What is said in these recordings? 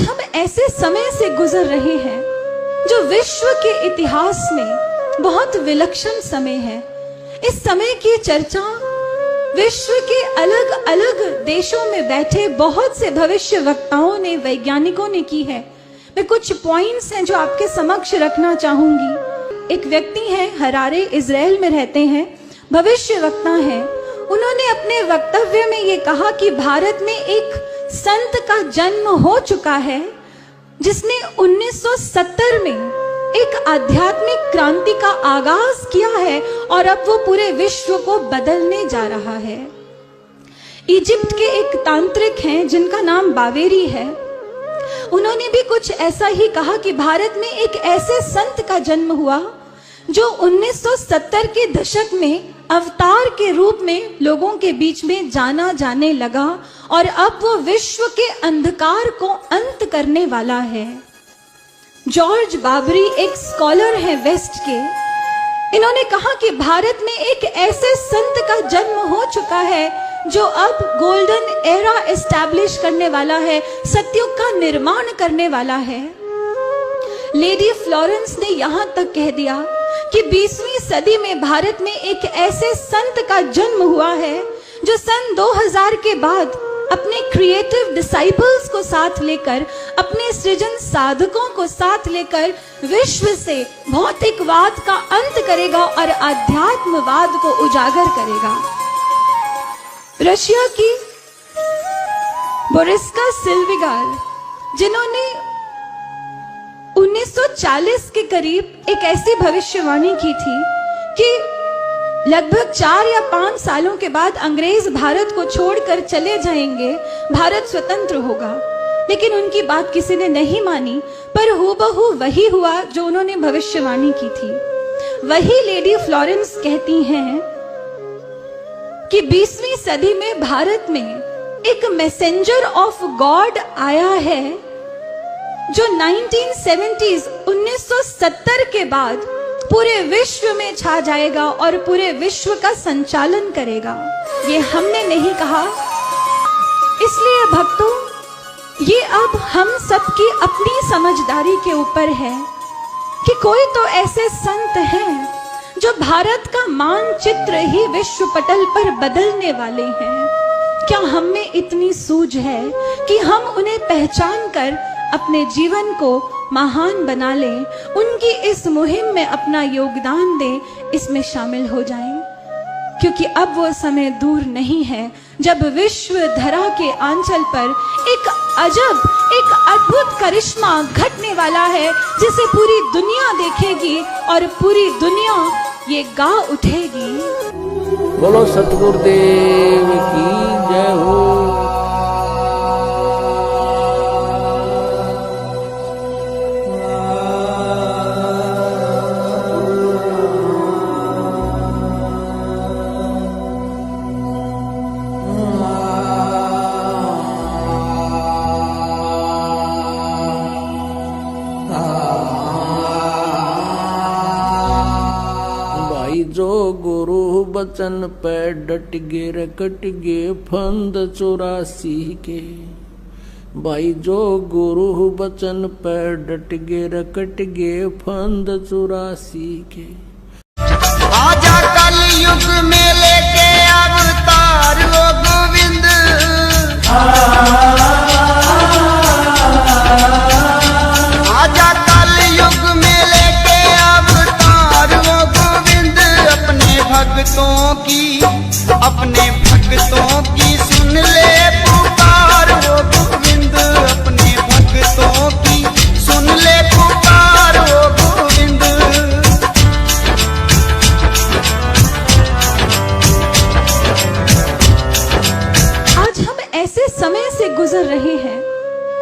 आज हम ऐसे समय से गुजर रहे हैं जो विश्व के इतिहास में बहुत विलक्षण समय है। इस समय की चर्चा विश्व के अलग अलग देशों में बैठे बहुत से भविष्य वक्ताओं ने, वैज्ञानिकों ने की है। मैं कुछ पॉइंट्स हैं जो आपके समक्ष रखना चाहूंगी। एक व्यक्ति हैं, हरारे इजराइल में रहते हैं, भविष्य वक्ता हैं। उन्होंने अपने वक्तव्य में ये कहा कि भारत में एक संत का जन्म हो चुका है जिसने 1970 में एक आध्यात्मिक क्रांति का आगाज किया है और अब वो पूरे विश्व को बदलने जा रहा है। इजिप्ट के एक तांत्रिक हैं जिनका नाम बावेरी है। उन्होंने भी कुछ ऐसा ही कहा कि भारत में एक ऐसे संत का जन्म हुआ जो 1970 के दशक में अवतार के रूप में लोगों के बीच में जाना जाने लगा और अब वो विश्व के अंधकार को अंत करने वाला है। जॉर्ज बाबरी एक स्कॉलर है वेस्ट के। इन्होंने कहा कि भारत में एक ऐसे संत का जन्म हो चुका है जो अब गोल्डन एरा एस्टैब्लिश करने वाला है, सतयुग का निर्माण करने वाला है। लेडी फ्लोरेंस ने यहां तक कह दिया कि 20वीं सदी में भारत में एक ऐसे संत का जन्म हुआ है जो सन 2000 के बाद अपने क्रिएटिव डिसाइपल्स को साथ लेकर, अपने सृजन साधकों को साथ लेकर विश्व से भौतिकवाद का अंत करेगा और आध्यात्मवाद को उजागर करेगा। रशिया की बोरिस्का सिल्विगार, जिन्होंने 1940 के करीब एक ऐसी भविष्यवाणी की थी कि लगभग 4 या 5 सालों के बाद अंग्रेज भारत को छोड़कर चले जाएंगे, भारत स्वतंत्र होगा। लेकिन उनकी बात किसी ने नहीं मानी, पर हूबहू वही हुआ जो उन्होंने भविष्यवाणी की थी। वही लेडी फ्लोरेंस कहती हैं कि 20वीं सदी में भारत में एक मैसेंजर ऑफ गॉड आया है जो 1970 के बाद पूरे विश्व में छा जाएगा और पूरे विश्व का संचालन करेगा। ये हमने नहीं कहा। इसलिए भक्तों, ये अब हम सबकी अपनी समझदारी के ऊपर है कि कोई तो ऐसे संत हैं जो भारत का मानचित्र ही विश्व पटल पर बदलने वाले हैं। क्या हम में इतनी सूझ है कि हम उन्हें पहचान कर अपने जीवन को महान बना लें, उनकी इस मुहिम में अपना योगदान दें, इसमें शामिल हो जाएं? क्योंकि अब वो समय दूर नहीं है जब विश्व धरा के आंचल पर एक अजब, एक अद्भुत करिश्मा घटने वाला है जिसे पूरी दुनिया देखेगी और पूरी दुनिया ये गा उठेगी। बोलो सतगुरुदेव की जय हो। जो गुरु बचन पे डट गे रकट गे फंद 84 के। भाई जो गुरु बचन पे डट गे रकट गे फंद 84 के। आजा कल युग में लेके अवतार वो गोविंद। आजा कल युग में लेके अवतार वो गोविंद। अपने भक्तों की सुन ले पुकार वो गोविंद। अपने भक्तों की सुन ले पुकार वो गोविंद। आज हम ऐसे समय से गुजर रहे हैं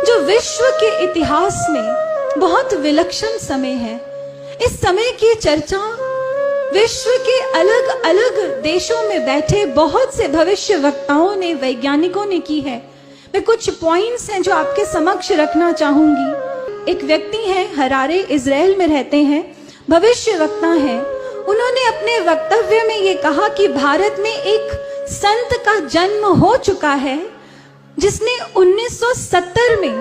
जो विश्व के इतिहास में बहुत विलक्षण समय है। इस समय की चर्चा विश्व के अलग अलग देशों में बैठे बहुत से भविष्य वक्ताओं ने, वैज्ञानिकों ने की है। मैं कुछ पॉइंट्स हैं जो आपके समक्ष रखना चाहूंगी। एक व्यक्ति हैं, हरारे इजराइल में रहते हैं, भविष्य वक्ता हैं। उन्होंने अपने वक्तव्य में ये कहा कि भारत में एक संत का जन्म हो चुका है जिसने 1970 में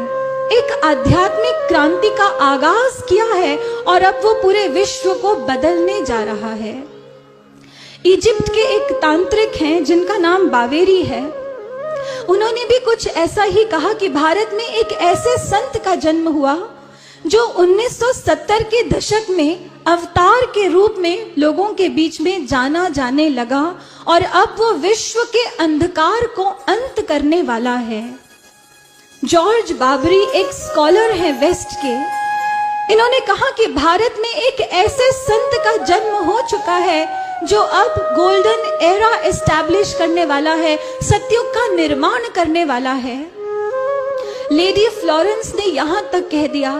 एक एक आध्यात्मिक क्रांति का आगाज किया है और अब वो पूरे विश्व को बदलने जा रहा है। इजिप्ट के एक तांत्रिक हैं जिनका नाम बावेरी है। उन्होंने भी कुछ ऐसा ही कहा कि भारत में एक ऐसे संत का जन्म हुआ जो 1970 के दशक में अवतार के रूप में लोगों के बीच में जाना जाने लगा और अब वो विश्व के अंधकार को अंत करने वाला है। जॉर्ज बाबरी एक स्कॉलर हैं वेस्ट के। इन्होंने कहा कि भारत में एक ऐसे संत का जन्म हो चुका है जो अब गोल्डन एरा एस्टैब्लिश करने वाला है, सतयुग का निर्माण करने वाला है। लेडी फ्लोरेंस ने यहां तक कह दिया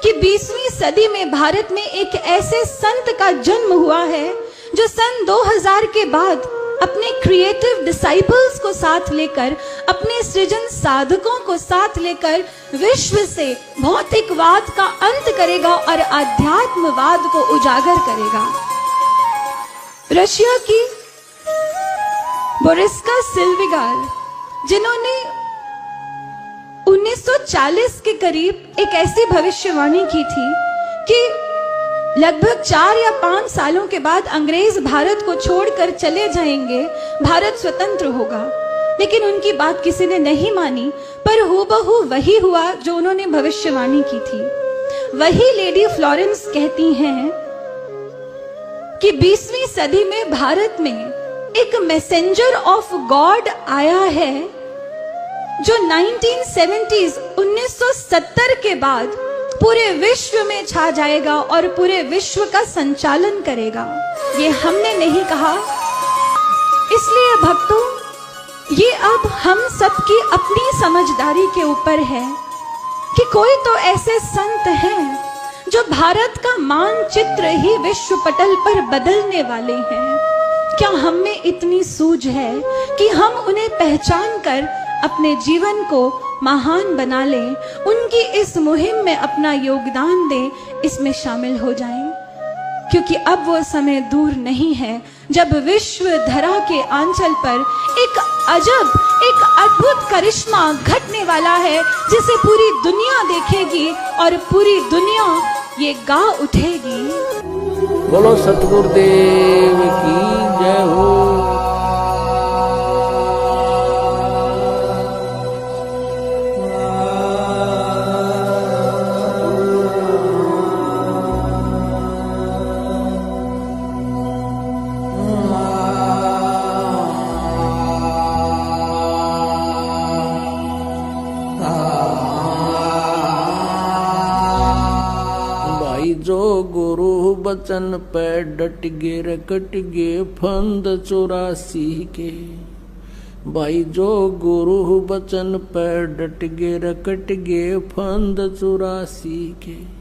कि 20वीं सदी में भारत में एक ऐसे संत का जन्म हुआ है जो सन 2000 के बाद अपने क्रिएटिव डिसाइपल्स को साथ लेकर, अपने सृजन साधकों को साथ लेकर विश्व से भौतिकवाद का अंत करेगा और आध्यात्मवाद को उजागर करेगा। रशिया की बोरिस्का सिल्विगार, जिन्होंने 1940 के करीब एक ऐसी भविष्यवाणी की थी कि लगभग 4 या 5 सालों के बाद अंग्रेज भारत को छोड़कर चले जाएंगे, भारत स्वतंत्र होगा। लेकिन उनकी बात किसी ने नहीं मानी, पर हूबहू वही हुआ जो उन्होंने भविष्यवाणी की थी। वही लेडी फ्लोरेंस कहती हैं कि 20वीं सदी में भारत में एक मैसेंजर ऑफ गॉड आया है जो 1970 के बाद पूरे विश्व में छा जाएगा और पूरे विश्व का संचालन करेगा। ये हमने नहीं कहा। इसलिए भक्तों, ये अब हम सबकी अपनी समझदारी के ऊपर है कि कोई तो ऐसे संत हैं जो भारत का मानचित्र ही विश्व पटल पर बदलने वाले हैं। क्या हम में इतनी सूझ है कि हम उन्हें पहचान कर अपने जीवन को महान बना लें, उनकी इस मुहिम में अपना योगदान दें, इसमें शामिल हो जाएं? क्योंकि अब वो समय दूर नहीं है जब विश्व धरा के आंचल पर एक अजब, एक अद्भुत करिश्मा घटने वाला है जिसे पूरी दुनिया देखेगी और पूरी दुनिया ये गा उठेगी। बोलो सतगुरुदेव की जय हो। जो गुरु बचन पे डट गे रकट गे फंद 84 के। भाई जो गुरु बचन पे डट गे रकट गे फंद 84 के।